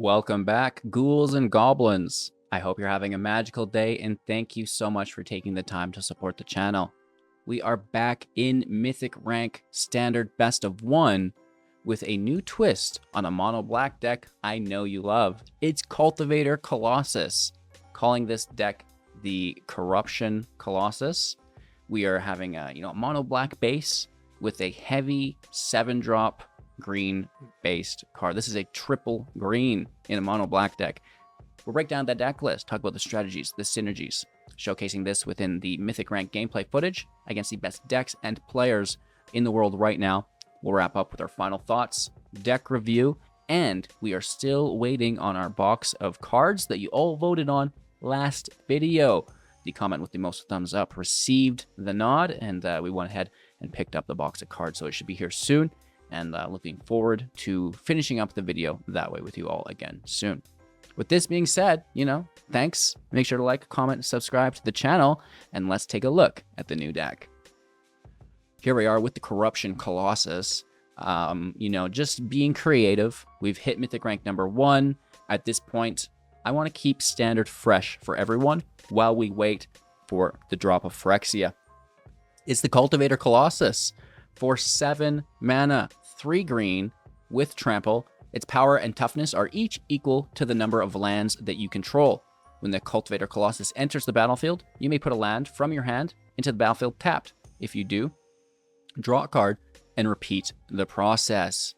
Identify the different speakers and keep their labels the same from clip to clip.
Speaker 1: Welcome back, ghouls and goblins. I hope you're having a magical day, and thank you so much for taking the time to support the channel. We are back in Mythic Rank Standard Best of 1 with a new twist on a mono black deck I know you love. It's Cultivator Colossus, calling this deck the Corruption Colossus. We are having a mono black base with a heavy 7-drop green based card. This is a triple green in a mono black deck. We'll break down that deck list, talk about the strategies, the synergies, showcasing this within the Mythic Rank gameplay footage against the best decks and players in the world right now. We'll wrap up with our final thoughts, deck review, and we are still waiting on our box of cards that you all voted on last video. The comment with the most thumbs up received the nod, and we went ahead and picked up the box of cards, so it should be here soon. And looking forward to finishing up the video that way with you all again soon. With this being said, thanks. Make sure to like, comment, subscribe to the channel, and let's take a look at the new deck. Here we are with the Corruption Colossus. Just being creative. We've hit Mythic Rank number 1. At this point, I want to keep standard fresh for everyone while we wait for the drop of Phyrexia. It's the Cultivator Colossus. For 7 mana, 3 green with trample. Its power and toughness are each equal to the number of lands that you control. When the Cultivator Colossus enters the battlefield, you may put a land from your hand into the battlefield tapped. If you do, draw a card and repeat the process.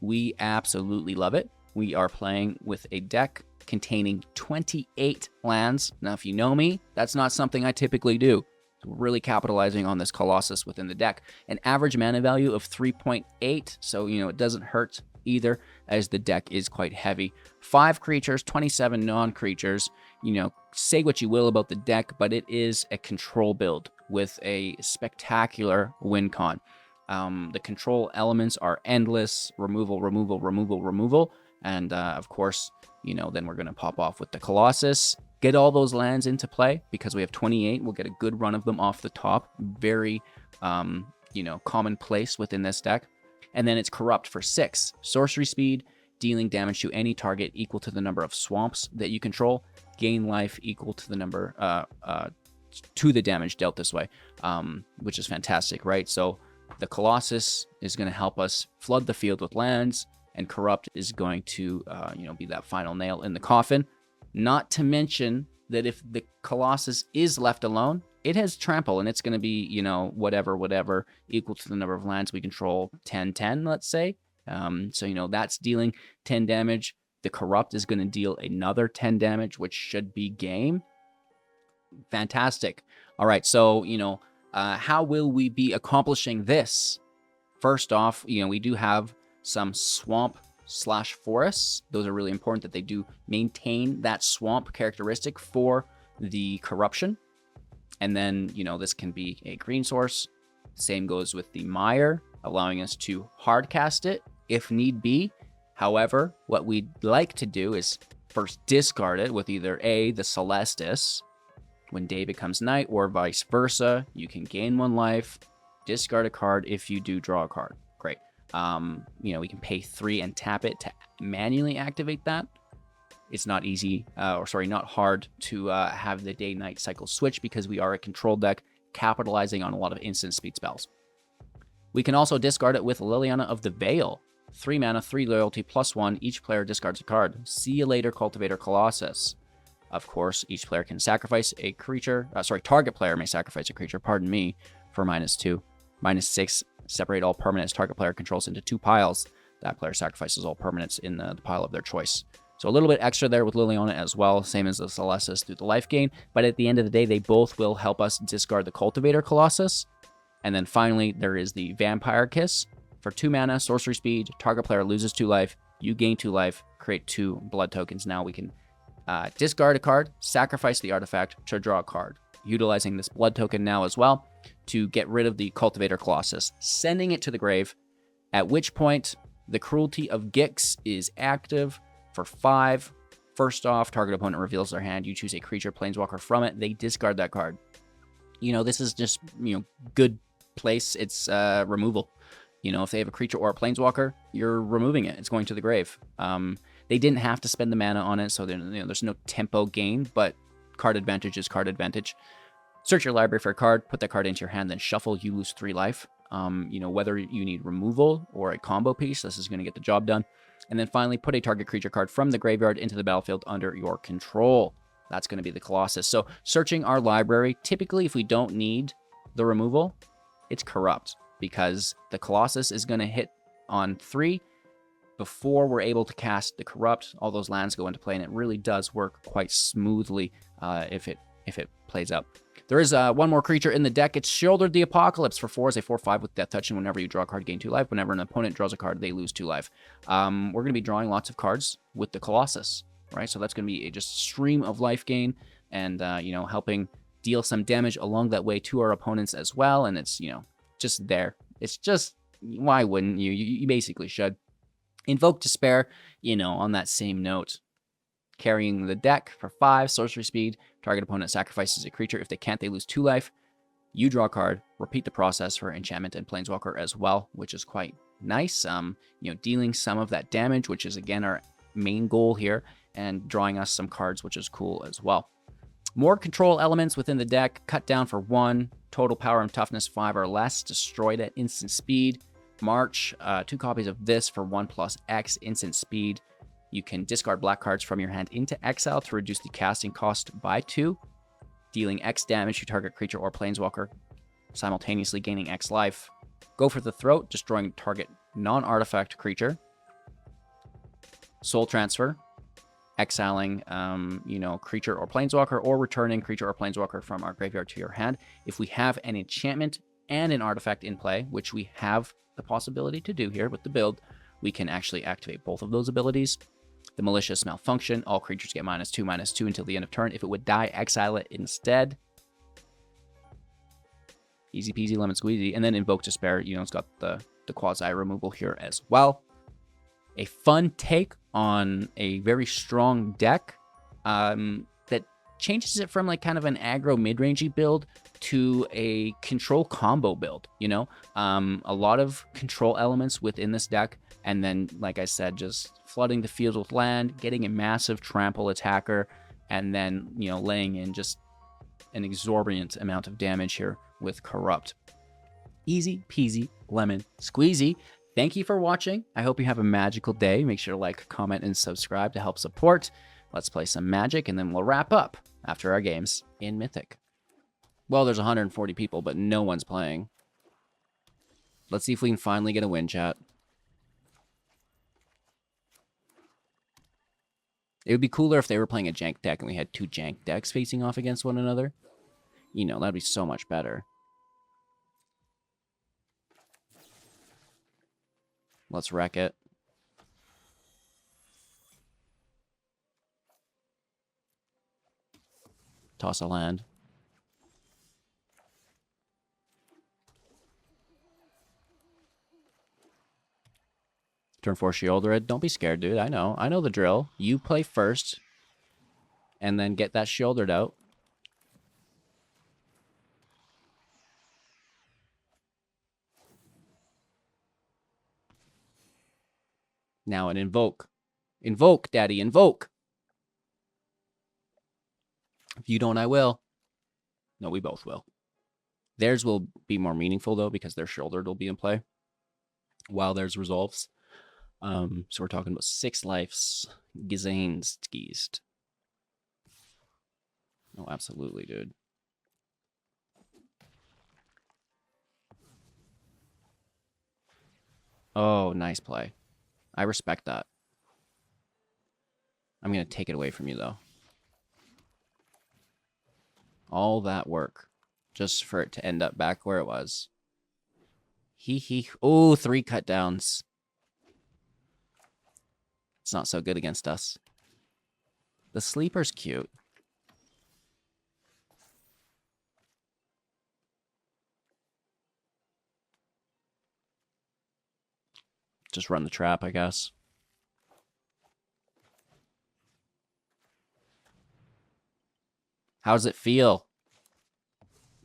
Speaker 1: We absolutely love it. We are playing with a deck containing 28 lands. Now, if you know me, that's not something I typically do. So we're really capitalizing on this Colossus within the deck. An average mana value of 3.8, so it doesn't hurt either, as the deck is quite heavy. 5 creatures, 27 non-creatures. Say what you will about the deck, but it is a control build with a spectacular win con. The control elements are endless: removal, removal, removal, removal, and of course, then we're going to pop off with the Colossus. Get all those lands into play because we have 28. We'll get a good run of them off the top. Very, commonplace within this deck. And then it's Corrupt for 6. Sorcery speed, dealing damage to any target equal to the number of swamps that you control. Gain life equal to the number, to the damage dealt this way, which is fantastic, right? So the Colossus is going to help us flood the field with lands, and Corrupt is going to, be that final nail in the coffin. Not to mention that if the Colossus is left alone, it has trample, and it's going to be, whatever, equal to the number of lands we control, 10, let's say. So, that's dealing 10 damage. The Corrupt is going to deal another 10 damage, which should be game. Fantastic. All right, so, how will we be accomplishing this? First off, we do have some swamp/forests. Those are really important that they do maintain that swamp characteristic for the Corruption. And then, this can be a green source. Same goes with the Mire, allowing us to hard cast it if need be. However, what we'd like to do is first discard it with either the Celestus when day becomes night, or vice versa. You can gain 1 life, discard a card if you do draw a card. Great. We can pay 3 and tap it to manually activate that. It's not easy, not hard to have the day-night cycle switch because we are a control deck capitalizing on a lot of instant speed spells. We can also discard it with Liliana of the Veil. 3 mana, 3 loyalty, +1. Each player discards a card. See you later, Cultivator Colossus. Of course, each player can sacrifice a creature. Target player may sacrifice a creature, pardon me, for -2. -6. Separate all permanents target player controls into 2 piles. That player sacrifices all permanents in the pile of their choice. So a little bit extra there with Liliana as well, same as the Celestus through the life gain. But at the end of the day, they both will help us discard the Cultivator Colossus. And then finally, there is the Vampire Kiss. For 2 mana, sorcery speed, target player loses 2 life. You gain 2 life, create 2 blood tokens. Now we can discard a card, sacrifice the artifact to draw a card. Utilizing this blood token now as well to get rid of the Cultivator Colossus, sending it to the grave, at which point the Cruelty of Gix is active for 5. First off, target opponent reveals their hand. You choose a creature, planeswalker from it. They discard that card. This is just, good place. It's removal. If they have a creature or a planeswalker, you're removing it. It's going to the grave. They didn't have to spend the mana on it, so there's no tempo gain, but card advantage is card advantage. Search your library for a card, put that card into your hand, then shuffle. You lose 3 life. Whether you need removal or a combo piece, this is going to get the job done. And then finally, put a target creature card from the graveyard into the battlefield under your control. That's going to be the Colossus. So searching our library, typically if we don't need the removal, it's Corrupt, because the Colossus is going to hit on 3 before we're able to cast the Corrupt. All those lands go into play, and it really does work quite smoothly if it plays out. There is one more creature in the deck. It's Sheoldred the Apocalypse. For 4 is a 4/5 with Death Touch, and whenever you draw a card, gain 2 life. Whenever an opponent draws a card, they lose 2 life. We're going to be drawing lots of cards with the Colossus, right? So that's going to be a just stream of life gain, and helping deal some damage along that way to our opponents as well. And it's just there. It's just, why wouldn't you? You basically should. Invoke Despair, on that same note. Carrying the deck for 5 sorcery speed. Target opponent sacrifices a creature. If they can't, they lose 2 life. You draw a card. Repeat the process for enchantment and planeswalker as well, which is quite nice. Dealing some of that damage, which is again our main goal here, and drawing us some cards, which is cool as well. More control elements within the deck. Cut down for 1. Total power and toughness 5 or less. Destroyed at instant speed. March. 2 copies of this for 1+X instant speed. You can discard black cards from your hand into exile to reduce the casting cost by 2, dealing X damage to target creature or planeswalker, simultaneously gaining X life. Go for the Throat, destroying target non-artifact creature. Soul Transfer, exiling, creature or planeswalker, or returning creature or planeswalker from our graveyard to your hand. If we have an enchantment and an artifact in play, which we have the possibility to do here with the build, we can actually activate both of those abilities. The Malicious Malfunction, all creatures get -2/-2 until the end of turn. If it would die, exile it instead. Easy peasy lemon squeezy. And then Invoke Despair, it's got the quasi removal here as well. A fun take on a very strong deck that changes it from like kind of an aggro mid-rangey build to a control combo build, a lot of control elements within this deck. And then, like I said, just flooding the field with land, getting a massive trample attacker, and then, laying in just an exorbitant amount of damage here with Corrupt. Easy peasy lemon squeezy. Thank you for watching. I hope you have a magical day. Make sure to like, comment, and subscribe to help support. Let's play some Magic, and then we'll wrap up after our games in Mythic. Well, there's 140 people, but no one's playing. Let's see if we can finally get a win, chat. It would be cooler if they were playing a jank deck and we had 2 jank decks facing off against one another. That'd be so much better. Let's wreck it. Toss a land. Turn 4 Sheoldred. Don't be scared, dude. I know the drill. You play first, and then get that Sheoldred out. Now an Invoke. Invoke, Daddy, invoke! If you don't, I will. No, we both will. Theirs will be more meaningful, though, because their Sheoldred will be in play while theirs resolves. So we're talking about 6 lives. Gesainsgeist. Oh, absolutely, dude. Oh, nice play. I respect that. I'm going to take it away from you, though. All that work just for it to end up back where it was. Oh, 3 cut downs. It's not so good against us. The Sleeper's cute. Just run the trap, I guess. How does it feel?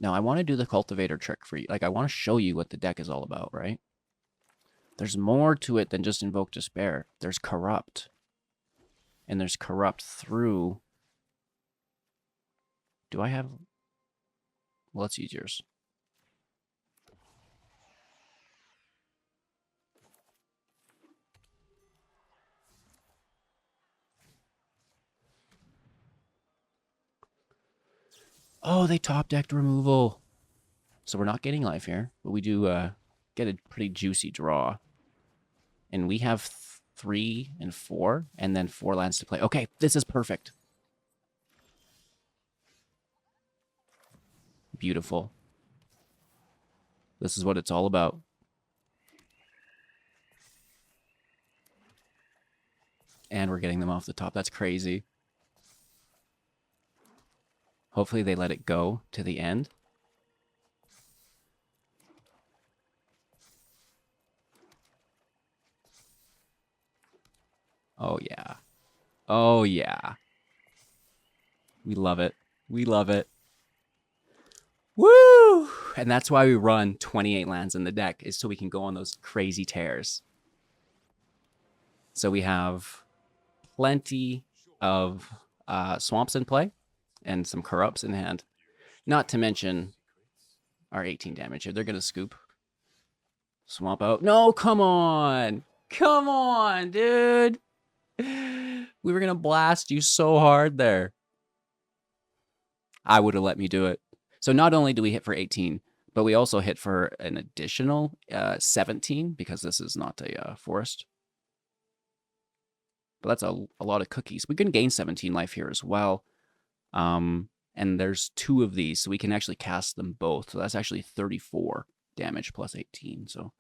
Speaker 1: No, I want to do the cultivator trick for you. Like, I want to show you what the deck is all about, right? There's more to it than just Invoke Despair. There's Corrupt. And there's Corrupt through. Do I have... Well, let's use yours. Oh, they top-decked removal. So we're not getting life here, but we do get a pretty juicy draw. And we have 3 and 4, and then 4 lands to play. Okay, this is perfect. Beautiful. This is what it's all about. And we're getting them off the top. That's crazy. Hopefully they let it go to the end. Oh, yeah. Oh, yeah. We love it. We love it. Woo! And that's why we run 28 lands in the deck, is so we can go on those crazy tears. So we have plenty of swamps in play and some corrupts in hand. Not to mention our 18 damage here. They're going to scoop. Swamp out. No, come on. Come on, dude. We were going to blast you so hard there. I would have let me do it. So not only do we hit for 18, but we also hit for an additional 17 because this is not a forest. But that's a lot of cookies. We can gain 17 life here as well. And there's 2 of these, so we can actually cast them both. So that's actually 34 damage plus 18. So,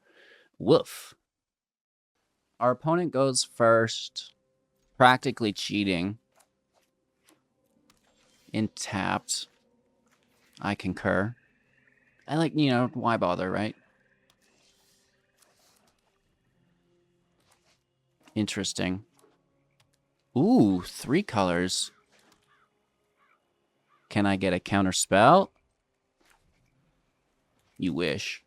Speaker 1: woof. Our opponent goes first. Practically cheating. In tapped. I concur. I like, you know, why bother, right? Interesting. Ooh, 3 colors. Can I get a counter spell? You wish.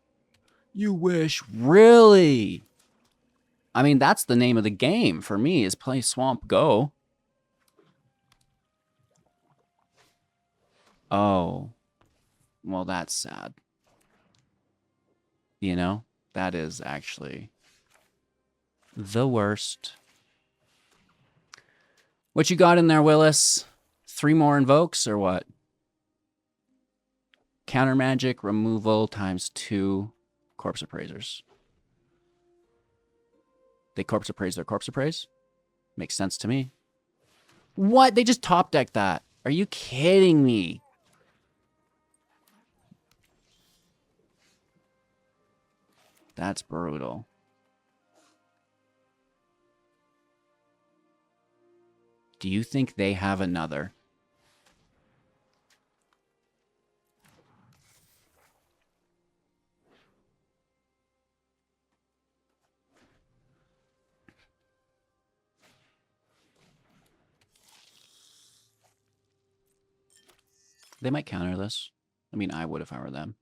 Speaker 1: You wish. Really? I mean, that's the name of the game for me, is play Swamp Go. Oh. Well, that's sad. You know? That is actually the worst. What you got in there, Willis? 3 more invokes or what? Counter magic removal times 2 corpse appraisers. They corpse appraise their corpse appraise? Makes sense to me. What? They just top decked that. Are you kidding me? That's brutal. Do you think they have another? They might counter this. I mean, I would if I were them.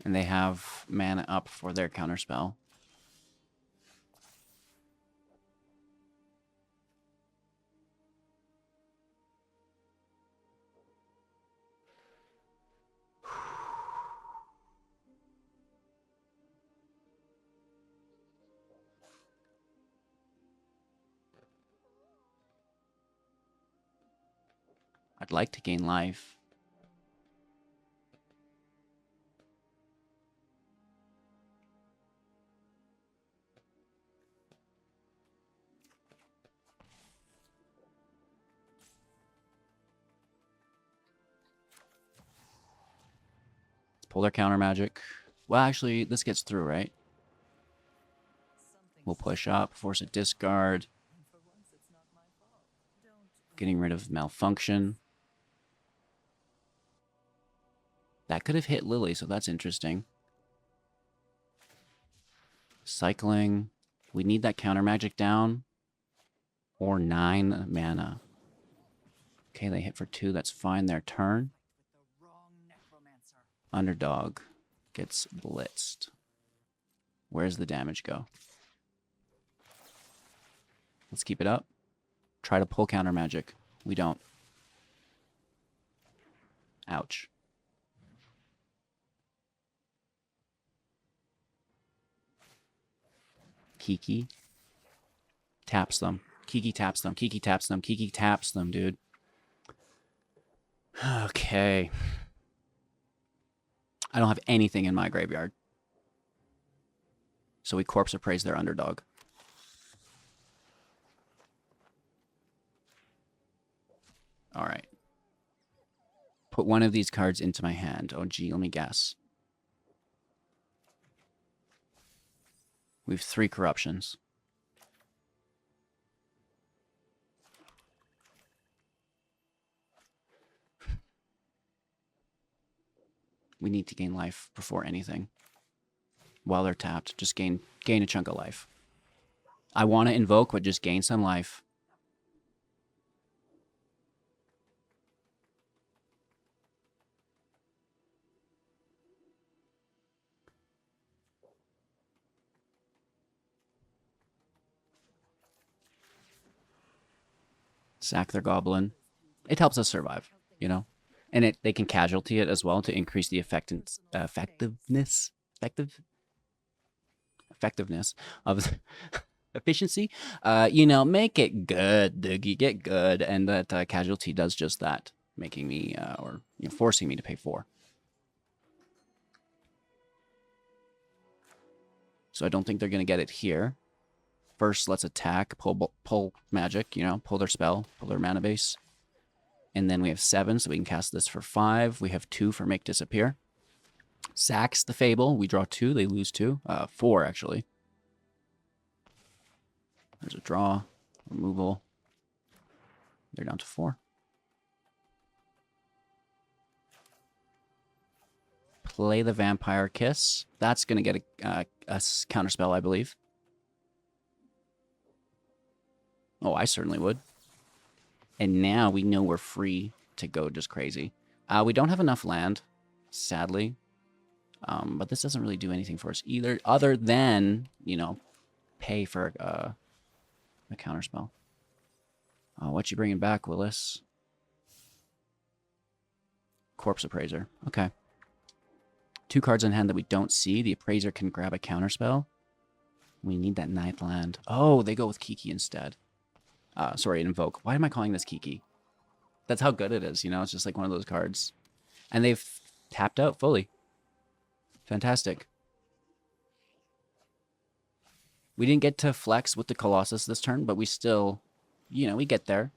Speaker 1: And they have mana up for their counterspell. I'd like to gain life. Let's pull their counter magic. Well, actually, this gets through, right? We'll push up, force a discard. Getting rid of Malfunction. That could have hit Lily, so that's interesting. Cycling. We need that counter magic down. Or 9 mana. Okay, they hit for 2. That's fine. Their turn. Underdog gets blitzed. Where's the damage go? Let's keep it up. Try to pull counter magic. We don't. Ouch. Kiki taps them. Kiki taps them. Kiki taps them. Kiki taps them, dude. Okay. I don't have anything in my graveyard. So we Corpse Appraise their underdog. Alright. Put one of these cards into my hand. Oh, gee, let me guess. We have 3 corruptions. We need to gain life before anything. While they're tapped, just gain a chunk of life. I want to invoke, but just gain some life. Sack their goblin. It helps us survive, you know? And they can casualty it as well to increase the effectiveness of efficiency. You know, make it good, Doogie. Get good. And that casualty does just that, making me, or forcing me to pay 4. So I don't think they're going to get it here. First, let's attack, pull magic, pull their spell, pull their mana base. And then we have 7, so we can cast this for 5. We have 2 for Make Disappear. Sacks the Fable. We draw 2, they lose 2. 4, actually. There's a draw, removal. They're down to 4. Play the Vampire Kiss. That's going to get a counterspell, I believe. Oh, I certainly would. And now we know we're free to go just crazy. We don't have enough land, sadly. But this doesn't really do anything for us either, other than, pay for a counterspell. What you bringing back, Willis? Corpse Appraiser. Okay. 2 cards in hand that we don't see. The Appraiser can grab a counterspell. We need that 9th land. Oh, they go with Kiki instead. Sorry, Invoke. Why am I calling this Kiki? That's how good it is, It's just like one of those cards. And they've tapped out fully. Fantastic. We didn't get to flex with the Colossus this turn, but we still, we get there.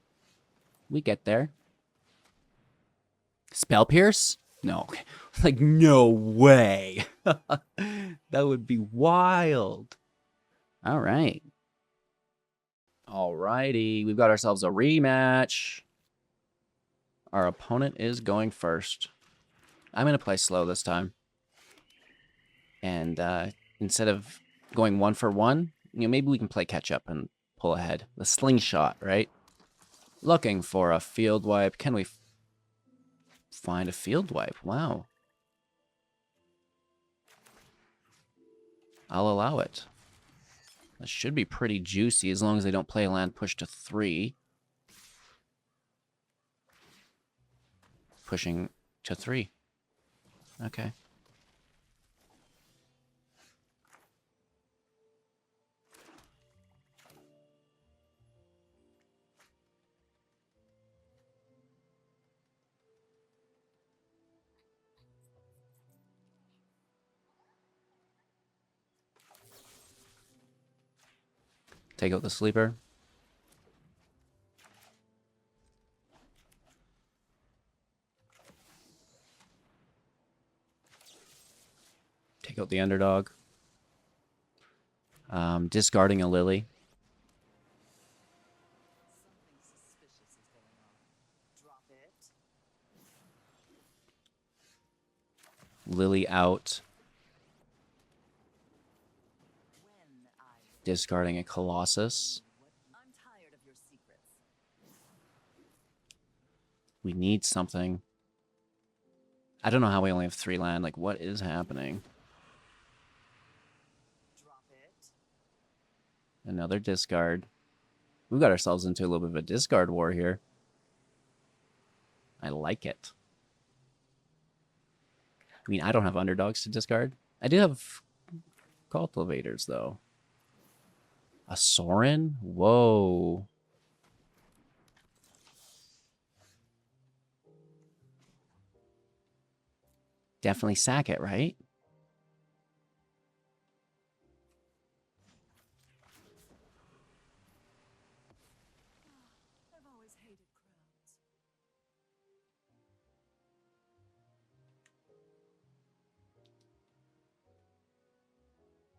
Speaker 1: We get there. Spell Pierce? No. Like, no way. That would be wild. All right. Alrighty, we've got ourselves a rematch. Our opponent is going first. I'm going to play slow this time. And instead of going 1 for 1, maybe we can play catch up and pull ahead. The slingshot, right? Looking for a field wipe. Can we find a field wipe? Wow. I'll allow it. That should be pretty juicy as long as they don't play a land push to 3. Pushing to 3. Okay. Take out the sleeper. Take out the underdog. Discarding a Lily. Lily out. Discarding a Colossus. We need something. I don't know how we only have 3 land. Like, what is happening?
Speaker 2: Drop it.
Speaker 1: Another discard. We got ourselves into a little bit of a discard war here. I like it. I mean, I don't have underdogs to discard. I do have cultivators, though. A Sorin? Whoa. Definitely sack it, right?
Speaker 2: I've always hated crowds.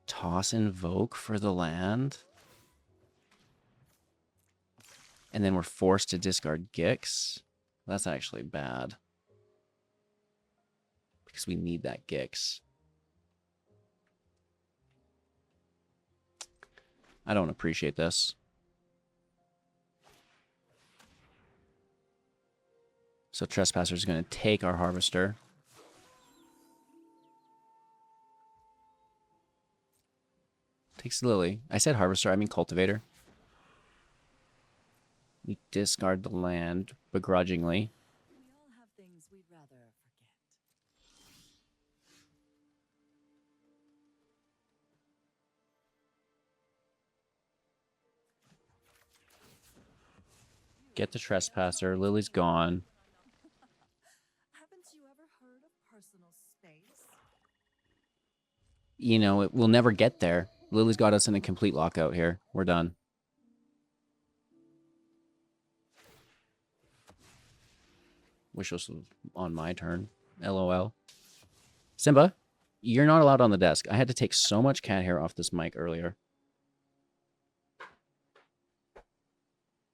Speaker 1: Toss Invoke for the land. And then we're forced to discard Gix. That's actually bad. Because we need that Gix. I don't appreciate this. So Trespasser is going to take our Harvester. Takes Lily. I said Harvester, I mean Cultivator. We discard the land begrudgingly.
Speaker 2: We all have things we'd rather forget.
Speaker 1: Get the Trespasser. Lily's gone.
Speaker 2: Haven't you ever heard of personal space?
Speaker 1: You know, we'll never get there. Lily's got us in a complete lockout here. We're done. Wish this was on my turn. LOL. Simba, you're not allowed on the desk. I had to take so much cat hair off this mic earlier.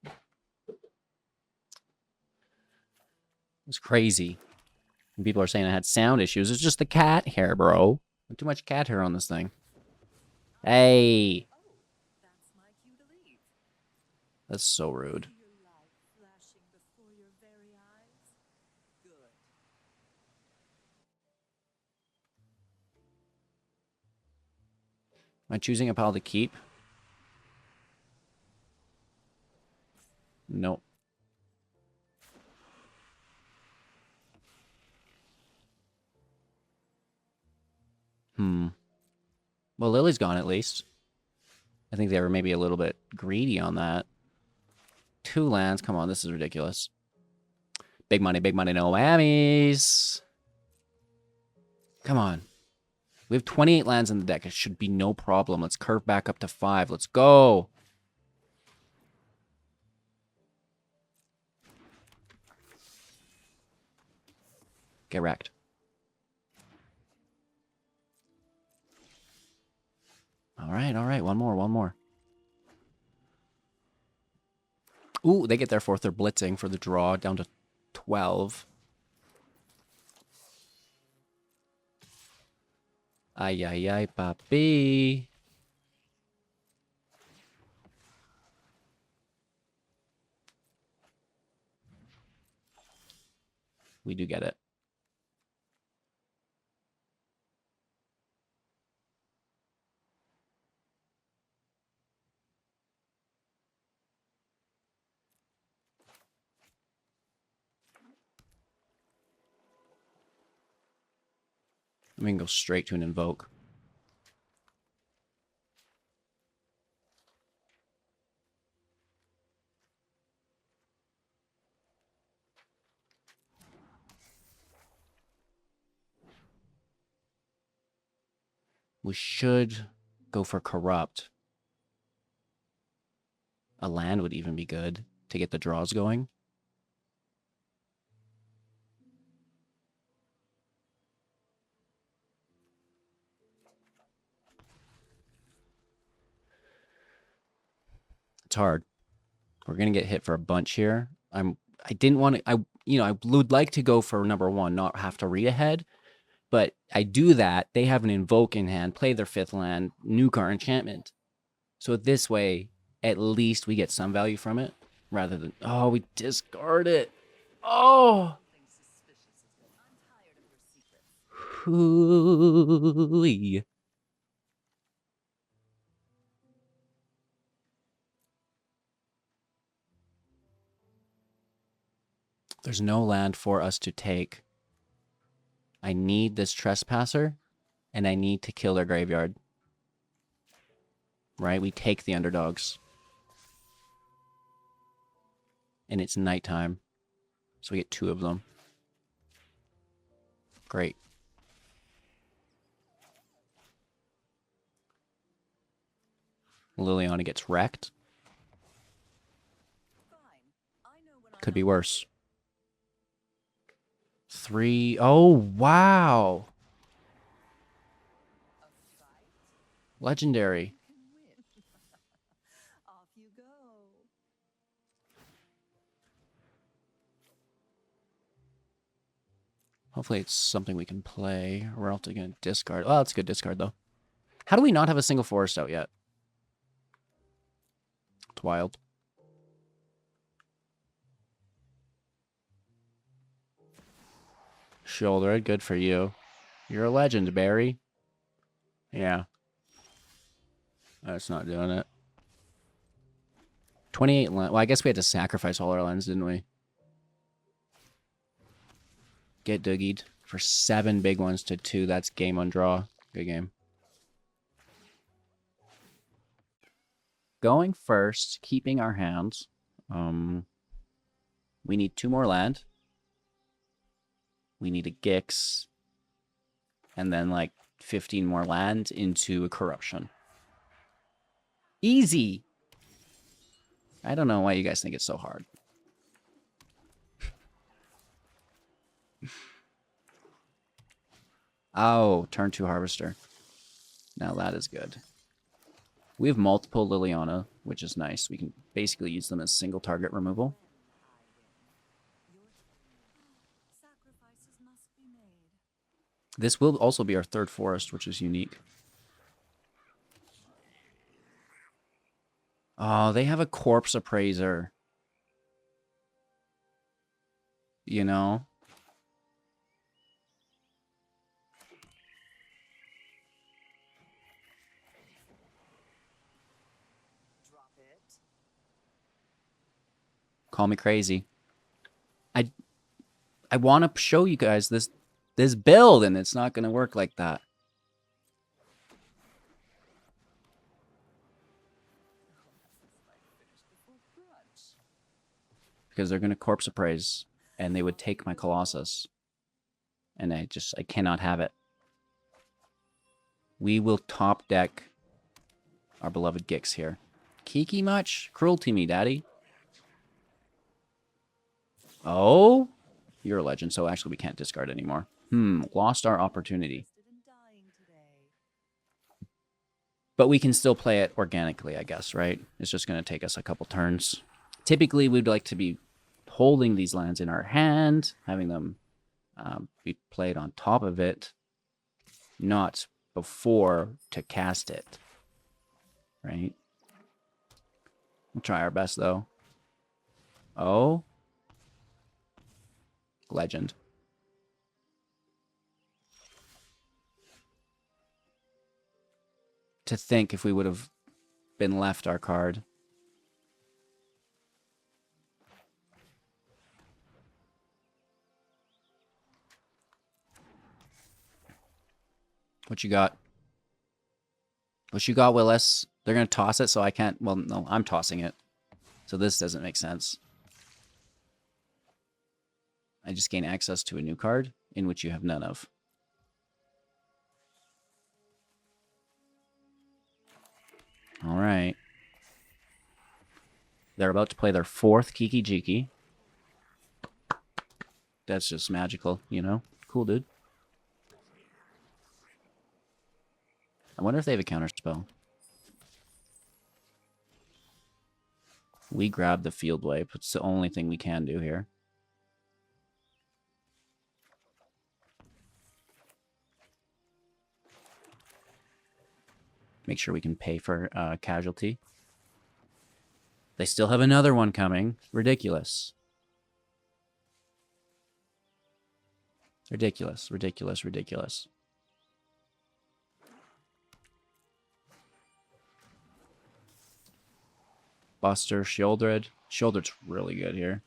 Speaker 1: It was crazy. And people are saying I had sound issues. It's just the cat hair, bro. Too much cat hair on this thing. Hey.
Speaker 2: Oh, that's my cue to leave.
Speaker 1: That's so rude.
Speaker 2: See your life flashing before your very eyes? Good.
Speaker 1: Am I choosing a pile to keep? Nope. Well, Lily's gone at least. I think they were maybe a little bit greedy on that. 2 lands. Come on, this is ridiculous. Big money, no whammies. Come on. We have 28 lands in the deck. It should be no problem. Let's curve back up to 5. Let's go. Get wrecked. All right, all right. One more, one more. Ooh, they get their 4th. They're blitzing for the draw down to 12. Ay, ay, ay, papi. We do get it. We can go straight to an Invoke. We should go for Corrupt. A land would even be good to get the draws going. It's hard. We're gonna get hit for a bunch here. I didn't want to. I would like to go for number 1, not have to read ahead. But I do that. They have an Invoke in hand, play their 5th land, nuke our enchantment. So this way, at least we get some value from it, rather than we discard it. Oh! Hooey. There's no land for us to take. I need this trespasser, and I need to kill their graveyard. Right? We take the underdogs. And it's nighttime. So we get 2 of them. Great. Liliana gets wrecked. Could be worse. 3. Oh, wow. Legendary.
Speaker 2: Off you go.
Speaker 1: Hopefully it's something we can play. We're also going to discard. Oh, that's a good discard, though. How do we not have a single forest out yet? It's wild. Sheoldred, good for you. You're a legend, Barry. Yeah. That's not doing it. 28 land. Well, I guess we had to sacrifice all our lands, didn't we? Get doogied for 7 big ones to 2. That's game on draw. Good game. Going first, keeping our hands. We need 2 more land. We need a Gix. And then like 15 more land into a corruption. Easy. I don't know why you guys think it's so hard. Oh, turn 2 harvester. Now that is good. We have multiple Liliana, which is nice. We can basically use them as single target removal.
Speaker 2: Sacrifices must be made.
Speaker 1: This will also be our 3rd forest, which is unique. Oh, they have a corpse appraiser. You know?
Speaker 2: Drop it.
Speaker 1: Call me crazy. I want to show you guys this build, and it's not going to work like that. Because they're going to corpse appraise, and they would take my Colossus. And I cannot have it. We will top deck our beloved Gix here. Kiki much? Cruelty me, daddy. Oh? You're a legend, so actually we can't discard anymore. Lost our opportunity. But we can still play it organically, I guess, right? It's just going to take us a couple turns. Typically, we'd like to be holding these lands in our hand, having them be played on top of it, not before to cast it, right? We'll try our best, though. Oh. Legend. To think if we would have been left our card. What you got? What you got, Willis? They're going to toss it, so I can't... Well, no, I'm tossing it. So this doesn't make sense. I just gain access to a new card, in which you have none of. All right. They're about to play their 4th Kiki Jiki. That's just magical, you know? Cool, dude. I wonder if they have a counterspell. We grab the field wipe. It's the only thing we can do here. Make sure we can pay for casualty. They still have another one coming. Ridiculous. Ridiculous, ridiculous, ridiculous. Buster, Sheoldred. Sheoldred's really good here.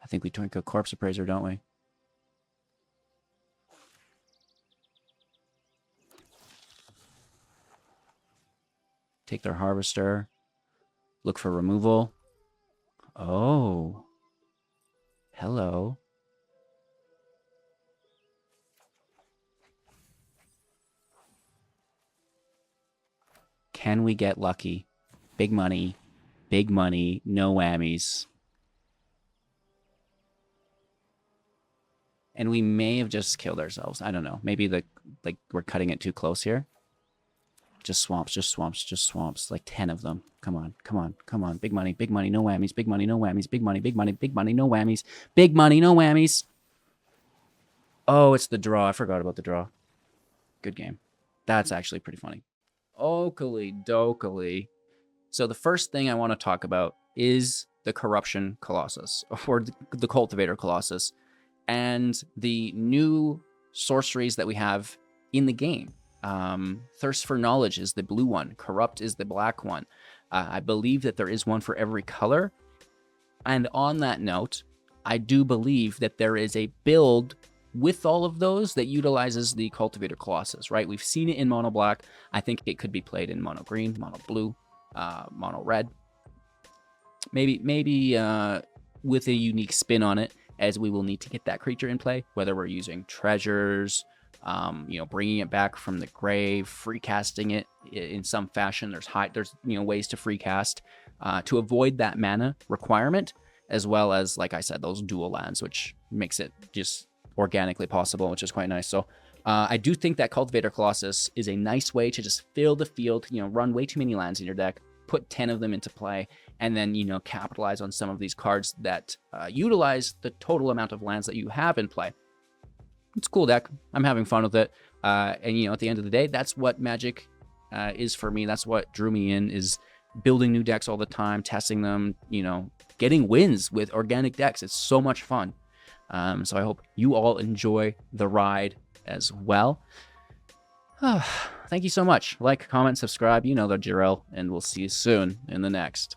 Speaker 1: I think we twink a Corpse Appraiser, don't we? Take their Harvester. Look for removal. Oh. Hello. Can we get lucky? Big money, no whammies. And we may have just killed ourselves. I don't know. Maybe we're cutting it too close here. Just swamps, just swamps, just swamps. Like 10 of them. Come on, come on, come on. Big money, no whammies. Big money, no whammies. Big money, no whammies. Big money, no whammies. Oh, it's the draw. I forgot about the draw. Good game. That's actually pretty funny. Oakley dokely. So the first thing I want to talk about is the Corruption Colossus, or the Cultivator Colossus, and the new sorceries that we have in the game. Thirst for Knowledge is the blue one. Corrupt is the black one. I believe that there is one for every color. And on that note, I do believe that there is a build with all of those that utilizes the Cultivator Colossus, right? We've seen it in mono black. I think it could be played in mono green, mono blue, mono red. Maybe with a unique spin on it, as we will need to get that creature in play, whether we're using treasures, bringing it back from the grave, free casting it in some fashion. There's ways to free cast to avoid that mana requirement, as well as, like I said, those dual lands, which makes it just organically possible, which is quite nice. So I do think that Cultivator Colossus is a nice way to just fill the field, run way too many lands in your deck, put 10 of them into play, and then, capitalize on some of these cards that utilize the total amount of lands that you have in play. It's a cool deck. I'm having fun with it. And, at the end of the day, that's what Magic is for me. That's what drew me in, is building new decks all the time, testing them, getting wins with organic decks. It's so much fun. So I hope you all enjoy the ride as well. Thank you so much. Like, comment, subscribe. You know the drill, and we'll see you soon in the next.